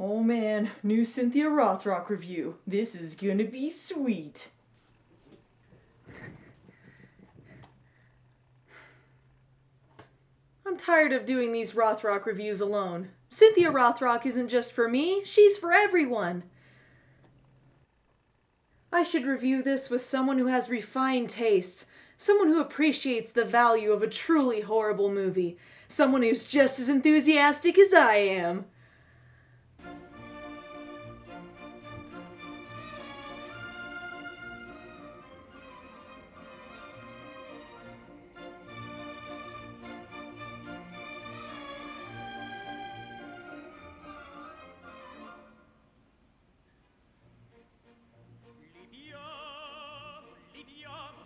Oh man, new Cynthia Rothrock review. This is gonna be sweet. I'm tired of doing these Rothrock reviews alone. Cynthia Rothrock isn't just for me, she's for everyone. I should review this with someone who has refined tastes, someone who appreciates the value of a truly horrible movie, someone who's just as enthusiastic as I am.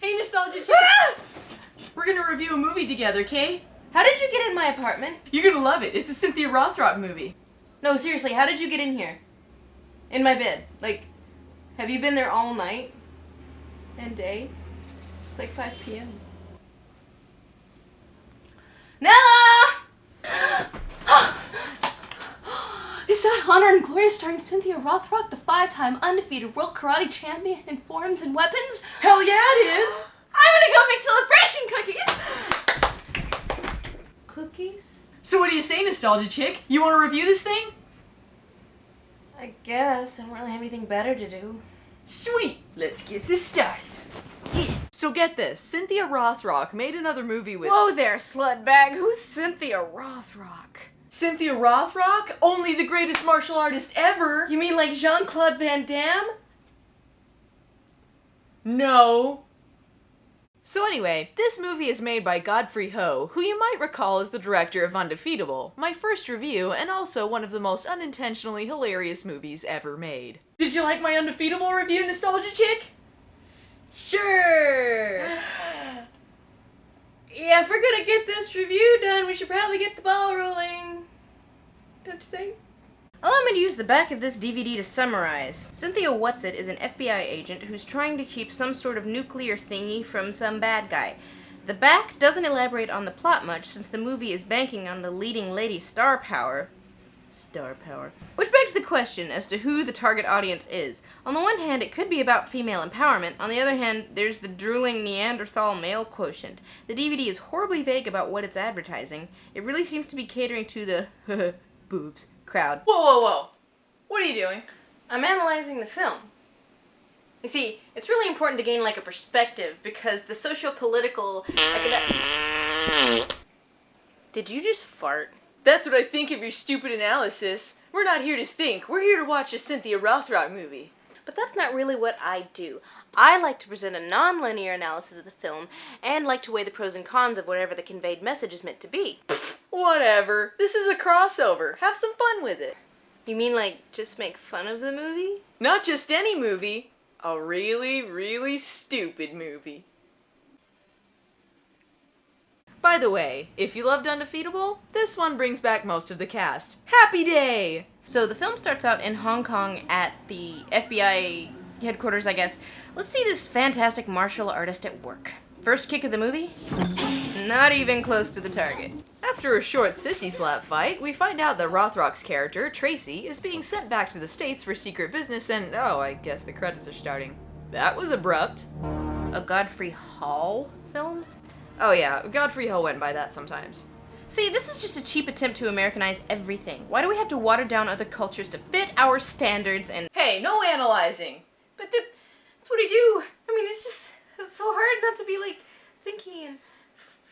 Hey, Nostalgia Chick! We're gonna review a movie together, Kay? How did you get in my apartment? You're gonna love it. It's a Cynthia Rothrock movie. No, seriously, how did you get in here? In my bed. Like, have you been there all night? And day? It's like 5 p.m. Nella! Is that Honor and Glory starring Cynthia Rothrock, the 5-time undefeated world karate champion in forms and weapons? Hell yeah, it is! I'm gonna go make celebration cookies! Cookies? So what do you say, Nostalgia Chick? You wanna review this thing? I guess. I don't really have anything better to do. Sweet! Let's get this started. So get this, Cynthia Rothrock made another movie with... Whoa there, slutbag. Who's Cynthia Rothrock? Cynthia Rothrock? Only the greatest martial artist ever! You mean like Jean-Claude Van Damme? No. So anyway, this movie is made by Godfrey Ho, who you might recall as the director of Undefeatable, my first review, and also one of the most unintentionally hilarious movies ever made. Did you like my Undefeatable review, Nostalgia Chick? Sure. Yeah, if we're gonna get this review done, we should probably get the ball rolling. Don't you think? Allow me to use the back of this DVD to summarize. Cynthia Whatsit is an FBI agent who's trying to keep some sort of nuclear thingy from some bad guy. The back doesn't elaborate on the plot much since the movie is banking on the leading lady star power. Which begs the question as to who the target audience is. On the one hand, it could be about female empowerment. On the other hand, there's the drooling Neanderthal male quotient. The DVD is horribly vague about what it's advertising. It really seems to be catering to the boobs crowd. Whoa. What are you doing? I'm analyzing the film. You see, it's really important to gain like a perspective because the socio-political... Did you just fart? That's what I think of your stupid analysis. We're not here to think. We're here to watch a Cynthia Rothrock movie. But that's not really what I do. I like to present a non-linear analysis of the film and like to weigh the pros and cons of whatever the conveyed message is meant to be. Whatever. This is a crossover. Have some fun with it. You mean like just make fun of the movie? Not just any movie. A really, really stupid movie. By the way, if you loved Undefeatable, this one brings back most of the cast. Happy day! So the film starts out in Hong Kong at the FBI headquarters, I guess. Let's see this fantastic martial artist at work. First kick of the movie? Not even close to the target. After a short sissy slap fight, we find out that Rothrock's character, Tracy, is being sent back to the States for secret business and, oh, I guess the credits are starting. That was abrupt. A Godfrey Hall film? Oh yeah, Godfrey Ho went by that sometimes. See, this is just a cheap attempt to Americanize everything. Why do we have to water down other cultures to fit our standards and... Hey, no analyzing! But that's what I do. I mean, it's so hard not to be, like, thinking and...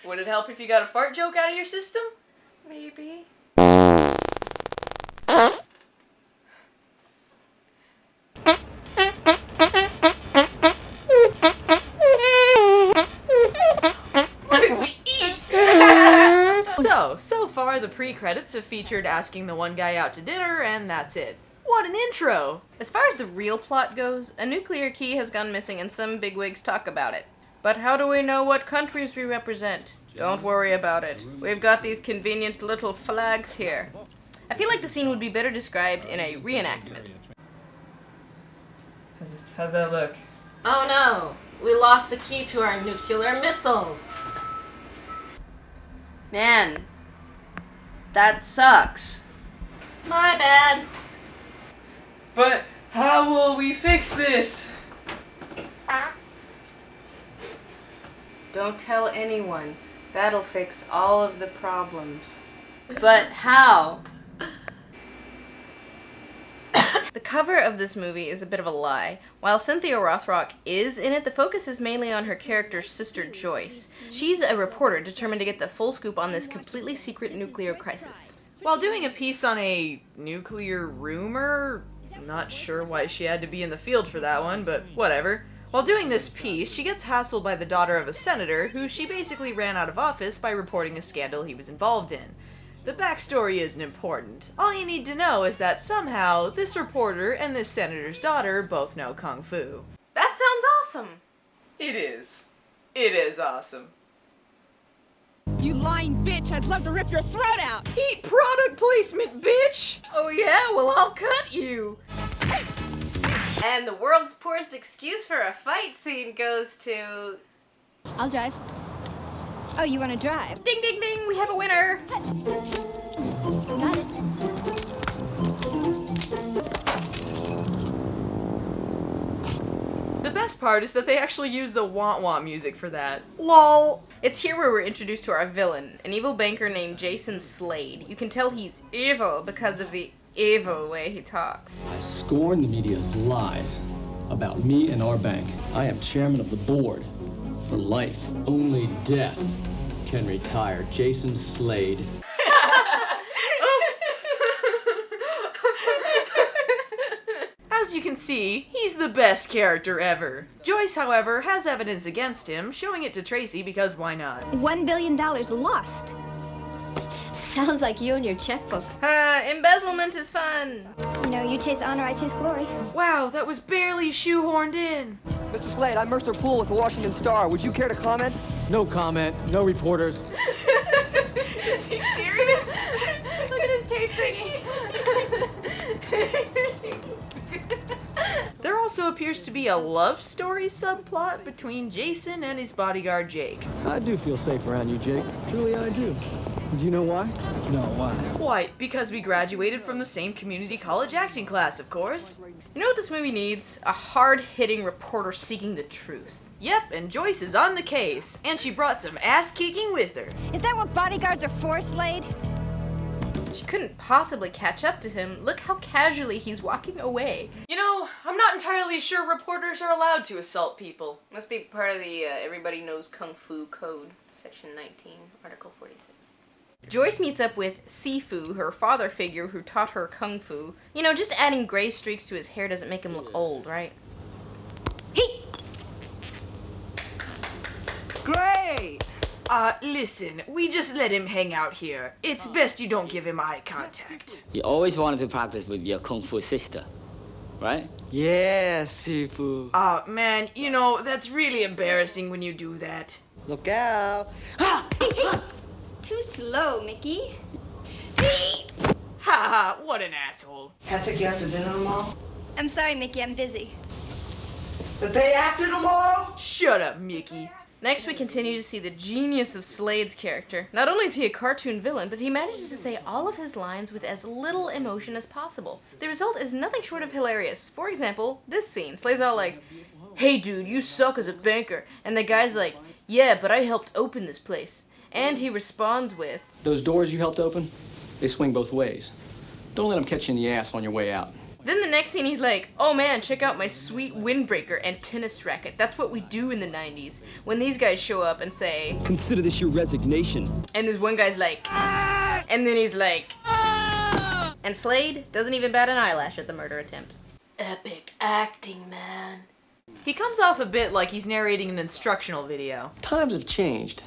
Would it help if you got a fart joke out of your system? Maybe. So far the pre-credits have featured asking the one guy out to dinner, and that's it. What an intro! As far as the real plot goes, a nuclear key has gone missing and some bigwigs talk about it. But how do we know what countries we represent? Don't worry about it. We've got these convenient little flags here. I feel like the scene would be better described in a reenactment. How's that look? Oh no! We lost the key to our nuclear missiles! Man, that sucks. My bad. But how will we fix this? Don't tell anyone. That'll fix all of the problems. But how? The cover of this movie is a bit of a lie. While Cynthia Rothrock is in it, the focus is mainly on her character's sister Joyce. She's a reporter determined to get the full scoop on this completely secret nuclear crisis. While doing a piece on a nuclear rumor, not sure why she had to be in the field for that one, but whatever. While doing this piece, she gets hassled by the daughter of a senator who she basically ran out of office by reporting a scandal he was involved in. The backstory isn't important. All you need to know is that somehow this reporter and this senator's daughter both know Kung Fu. That sounds awesome! It is. It is awesome. You lying bitch, I'd love to rip your throat out! Eat product placement, bitch! Oh yeah, well I'll cut you! And the world's poorest excuse for a fight scene goes to... I'll drive. Oh, you want to drive? Ding ding ding, we have a winner! Got it. The best part is that they actually use the wah-wah music for that. LOL! It's here where we're introduced to our villain, an evil banker named Jason Slade. You can tell he's evil because of the evil way he talks. I scorn the media's lies about me and our bank. I am chairman of the board for life. Only death can retire Jason Slade. As you can see, he's the best character ever. Joyce, however, has evidence against him, showing it to Tracy because why not? $1 billion lost. Sounds like you and your checkbook. Embezzlement is fun! You know, you chase honor, I chase glory. Wow, that was barely shoehorned in. Mr. Slade, I'm Mercer Poole with the Washington Star. Would you care to comment? No comment, no reporters. Is he serious? Look at his tape thingy. There also appears to be a love story subplot between Jason and his bodyguard Jake. I do feel safe around you, Jake. Truly I do. Do you know why? No, why? Why? Because we graduated from the same community college acting class, of course. You know what this movie needs? A hard-hitting reporter seeking the truth. Yep, and Joyce is on the case, and she brought some ass-kicking with her. Is that what bodyguards are for, Slade? She couldn't possibly catch up to him. Look how casually he's walking away. You know, I'm not entirely sure reporters are allowed to assault people. Must be part of the Everybody Knows Kung Fu Code, Section 19, Article 46. Joyce meets up with Sifu, her father figure who taught her Kung Fu. You know, just adding gray streaks to his hair doesn't make him look old, right? Hey! Great! Listen, we just let him hang out here. It's best you don't give him eye contact. You always wanted to practice with your kung fu sister, right? Yeah, Sifu. Man, you know, that's really embarrassing when you do that. Look out. Too slow, Mickey. Haha, what an asshole. Can I take you out to dinner tomorrow? I'm sorry, Mickey, I'm busy. The day after tomorrow? Shut up, Mickey. Next, we continue to see the genius of Slade's character. Not only is he a cartoon villain, but he manages to say all of his lines with as little emotion as possible. The result is nothing short of hilarious. For example, this scene. Slade's all like, "Hey dude, you suck as a banker." And the guy's like, "Yeah, but I helped open this place." And he responds with, Those doors you helped open, they swing both ways. Don't let them catch you in the ass on your way out. Then the next scene he's like, "Oh man, check out my sweet windbreaker and tennis racket." That's what we do in the 90s. When these guys show up and say, Consider this your resignation. and this one guy's like, and then he's like, and Slade doesn't even bat an eyelash at the murder attempt. Epic acting, man. He comes off a bit like he's narrating an instructional video. Times have changed.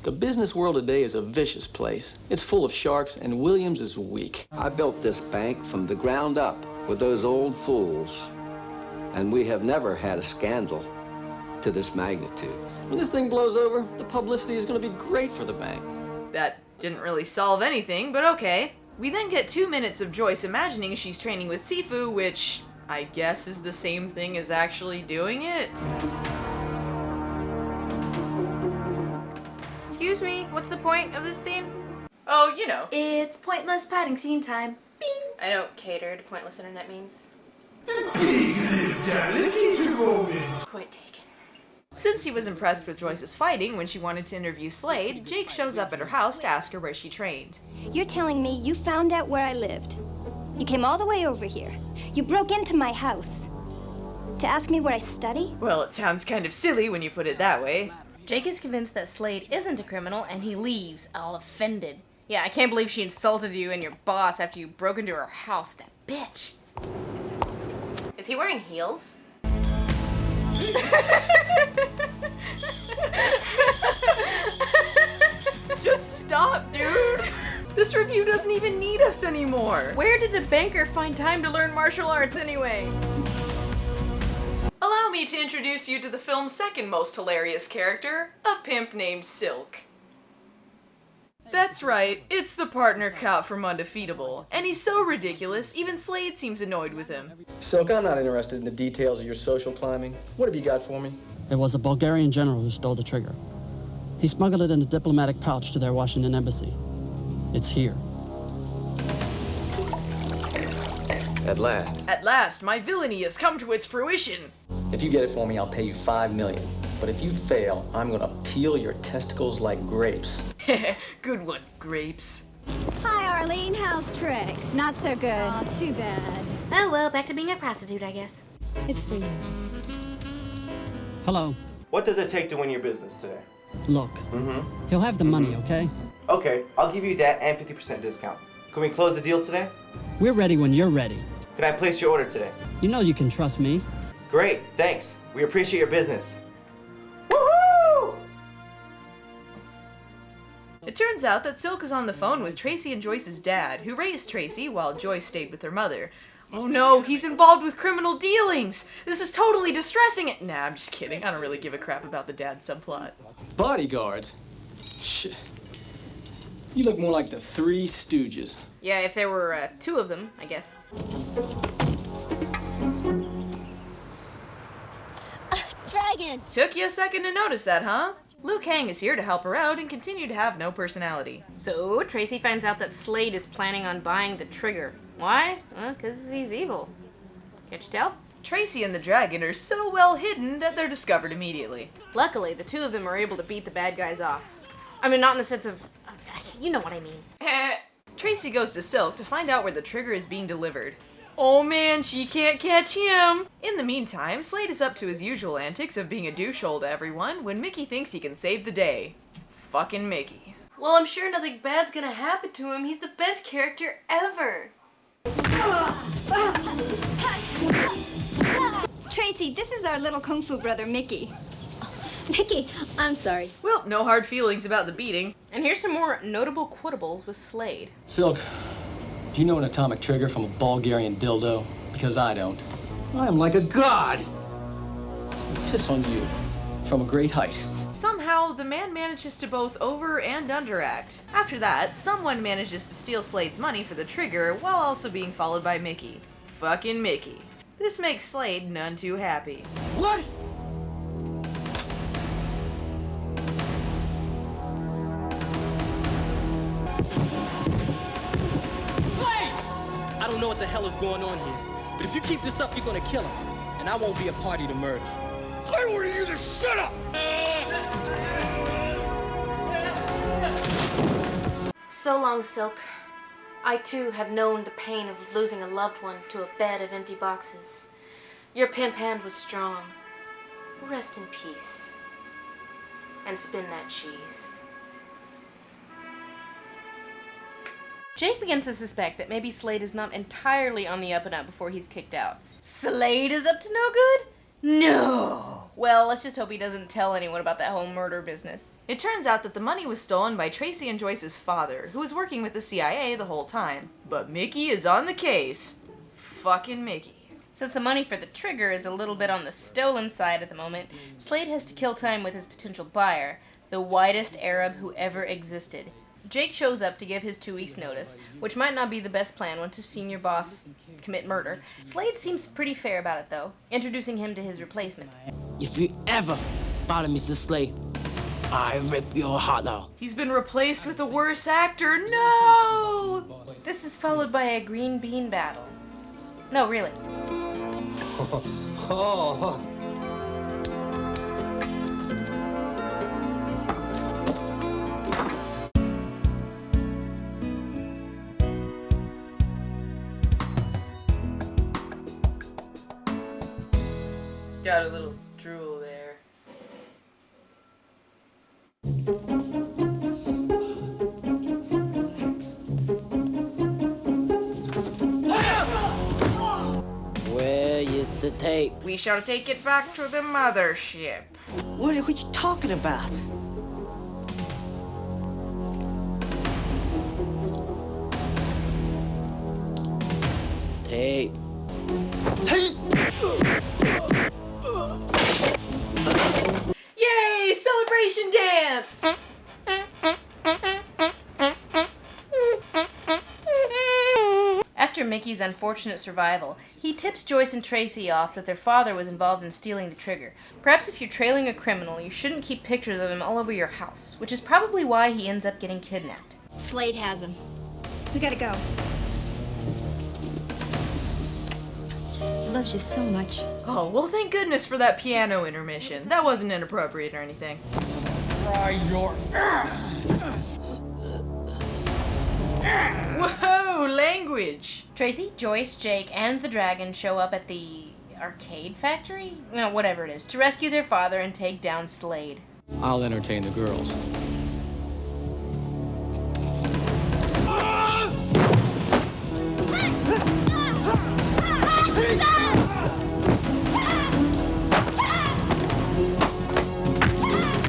The business world today is a vicious place. It's full of sharks, and Williams is weak. I built this bank from the ground up with those old fools, and we have never had a scandal to this magnitude. When this thing blows over, the publicity is going to be great for the bank. That didn't really solve anything, but okay. We then get 2 minutes of Joyce imagining she's training with Sifu, which I guess is the same thing as actually doing it. Excuse me, what's the point of this scene? Oh, you know. It's pointless padding scene time. Bing! I don't cater to pointless internet memes. Quite taken. Since he was impressed with Joyce's fighting when she wanted to interview Slade, Jake shows up at her house to ask her where she trained. You're telling me you found out where I lived. You came all the way over here. You broke into my house to ask me where I study? Well, it sounds kind of silly when you put it that way. Jake is convinced that Slade isn't a criminal, and he leaves, all offended. Yeah, I can't believe she insulted you and your boss after you broke into her house, that bitch. Is he wearing heels? Just stop, dude! This review doesn't even need us anymore! Where did a banker find time to learn martial arts anyway? Allow me to introduce you to the film's second most hilarious character, a pimp named Silk. That's right, it's the partner cop from Undefeatable, and he's so ridiculous, even Slade seems annoyed with him. Silk, I'm not interested in the details of your social climbing. What have you got for me? There was a Bulgarian general who stole the trigger. He smuggled it in a diplomatic pouch to their Washington embassy. It's here. At last. At last, my villainy has come to its fruition! If you get it for me, I'll pay you $5 million. But if you fail, I'm gonna peel your testicles like grapes. Good one, grapes. Hi, Arlene. How's tricks? Not so good. Oh, too bad. Oh well, back to being a prostitute, I guess. It's for you. Hello. What does it take to win your business today? Look. He'll have the money, okay? Okay, I'll give you that and 50% discount. Can we close the deal today? We're ready when you're ready. Can I place your order today? You know you can trust me. Great, thanks. We appreciate your business. Woohoo! It turns out that Silk is on the phone with Tracy and Joyce's dad, who raised Tracy while Joyce stayed with her mother. Oh no, he's involved with criminal dealings! This is totally distressing it. Nah, I'm just kidding. I don't really give a crap about the dad subplot. Bodyguards? Shit. You look more like the Three Stooges. Yeah, if there were two of them, I guess. Dragon! Took you a second to notice that, huh? Liu Kang is here to help her out and continue to have no personality. So, Tracy finds out that Slade is planning on buying the trigger. Why? Well, 'cause he's evil. Can't you tell? Tracy and the dragon are so well hidden that they're discovered immediately. Luckily, the two of them are able to beat the bad guys off. I mean, not in the sense of... You know what I mean. Tracy goes to Silk to find out where the trigger is being delivered. Oh man, she can't catch him! In the meantime, Slade is up to his usual antics of being a douchehole to everyone when Mickey thinks he can save the day. Fucking Mickey. Well, I'm sure nothing bad's gonna happen to him. He's the best character ever. Tracy, this is our little kung fu brother, Mickey. Mickey, I'm sorry. Well, no hard feelings about the beating. And here's some more notable quotables with Slade. Silk, do you know an atomic trigger from a Bulgarian dildo? Because I don't. I am like a god. I piss on you from a great height. Somehow, the man manages to both over and underact. After that, someone manages to steal Slade's money for the trigger while also being followed by Mickey. Fucking Mickey. This makes Slade none too happy. What? I don't know what the hell is going on here, but if you keep this up, you're gonna kill him, and I won't be a party to murder. I order you to shut up! So long, Silk. I too have known the pain of losing a loved one to a bed of empty boxes. Your pimp hand was strong. Rest in peace. And spin that cheese. Jake begins to suspect that maybe Slade is not entirely on the up and up before he's kicked out. Slade is up to no good? No! Well, let's just hope he doesn't tell anyone about that whole murder business. It turns out that the money was stolen by Tracy and Joyce's father, who was working with the CIA the whole time. But Mickey is on the case. Fucking Mickey. Since the money for the trigger is a little bit on the stolen side at the moment, Slade has to kill time with his potential buyer, the whitest Arab who ever existed. Jake shows up to give his 2 weeks' notice, which might not be the best plan once you've seen your boss commit murder. Slade seems pretty fair about it, though, introducing him to his replacement. If you ever bother Mr. Slade, I rip your heart out. He's been replaced with a worse actor. No! This is followed by a green bean battle. No, really. Oh. Got a little drool there. Where is the tape? We shall take it back to the mothership. What are you talking about? Tape. Hey! Yay! Celebration dance! After Mickey's unfortunate survival, he tips Joyce and Tracy off that their father was involved in stealing the trigger. Perhaps if you're trailing a criminal, you shouldn't keep pictures of him all over your house, which is probably why he ends up getting kidnapped. Slade has him. We gotta go. He loves you so much. Oh, well, thank goodness for that piano intermission. That wasn't inappropriate or anything. Try your ass! Whoa, language! Tracy, Joyce, Jake, and the dragon show up at the arcade factory? No, whatever it is, to rescue their father and take down Slade. I'll entertain the girls.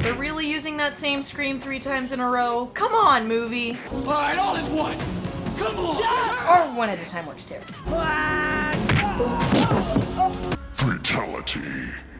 They're really using that same scream 3 times in a row? Come on, movie! Alright, all is one! Come on! Or one at a time works too. Fatality.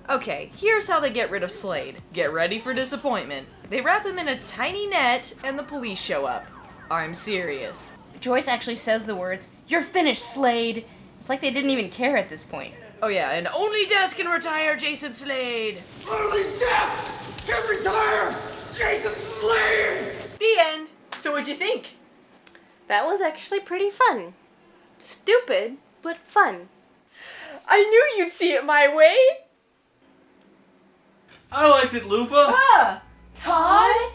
Okay, here's how they get rid of Slade. Get ready for disappointment. They wrap him in a tiny net and the police show up. I'm serious. Joyce actually says the words, "You're finished, Slade!" It's like they didn't even care at this point. Oh yeah, and only death can retire Jason Slade! Only death can retire Jason Slade! The end! So what'd you think? That was actually pretty fun. Stupid, but fun. I knew you'd see it my way! I liked it, Lupa! Ah! Todd?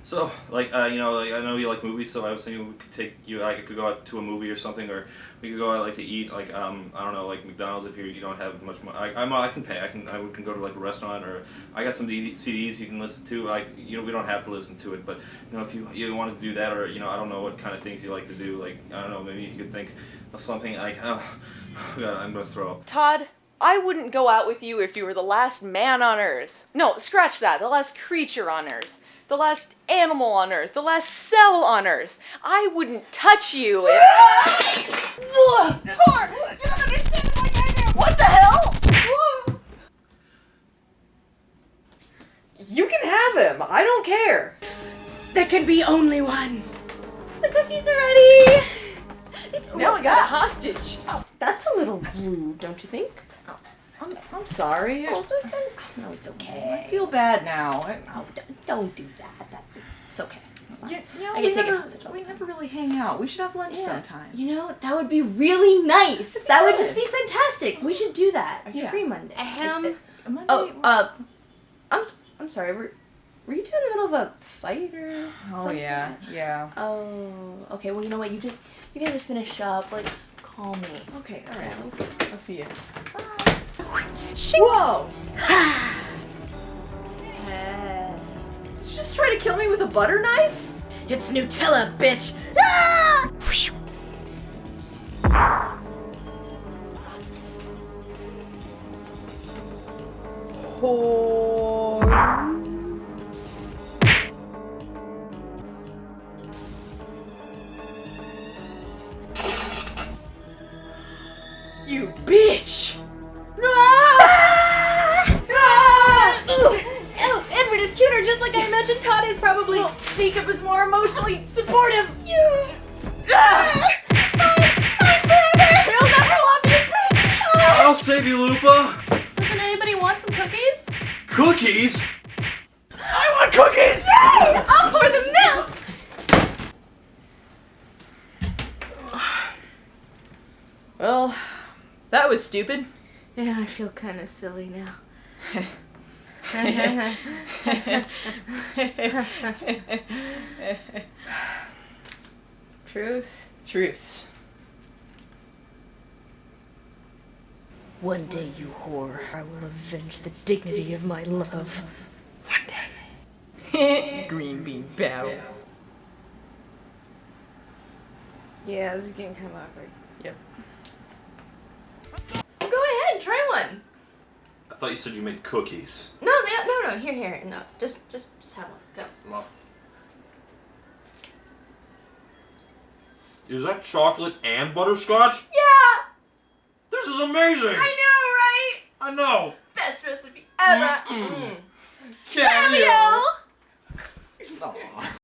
So, like, you know, like, I know you like movies, so I was thinking we could take you, like, I could go out to a movie or something, or we could go out, like, to eat, like, I don't know, like McDonald's if you don't have much money. I can pay. We can go to, like, a restaurant, or I got some CDs you can listen to. Like, you know, we don't have to listen to it, but, you know, if you want to do that, or, you know, I don't know what kind of things you like to do. Like, I don't know, maybe you could think of something like, oh, God, I'm gonna throw up. Todd, I wouldn't go out with you if you were the last man on Earth. No, scratch that. The last creature on Earth. The last animal on Earth. The last cell on Earth. I wouldn't touch you if... You don't understand it like I do. What the hell? You can have him. I don't care. There can be only one. The cookies are ready! Now I got a hostage. Oh, that's a little rude, don't you think? I'm sorry. Oh, no, it's okay. I feel bad now. Oh, don't do that. It's okay. It's fine. Yeah, I can take it hostage. we never really hang out. We should have lunch sometime. You know, that would be really nice. That would just be fantastic. We should do that. Are you free Monday? Monday? I'm sorry. Were you two in the middle of a fight or something? Yeah. Oh, okay. Well, you know what? You guys just finish up. Like, call me. Okay, all right. I'll see you. Bye. Whoa! Did you just try to kill me with a butter knife? It's Nutella, bitch! You bitch! Edward is cuter, just like I imagined Todd is probably. Well, Jacob is more emotionally supportive. He'll never love you, bitch! I'll save you, Lupa! Doesn't anybody want some cookies? Cookies? I want cookies! Yay! I'll pour them now! Well, that was stupid. Yeah, I feel kind of silly now. Truce. Truce. One day, you whore, I will avenge the dignity of my love. One day. Green bean battle. Yeah, this is getting kind of awkward. Yep. Go ahead, try one. I thought you said you made cookies. No, no, here, no, just have one. Go. Well. Is that chocolate and butterscotch? Yeah. This is amazing. I know, right? I know. Best recipe ever. Cameo. Cameo.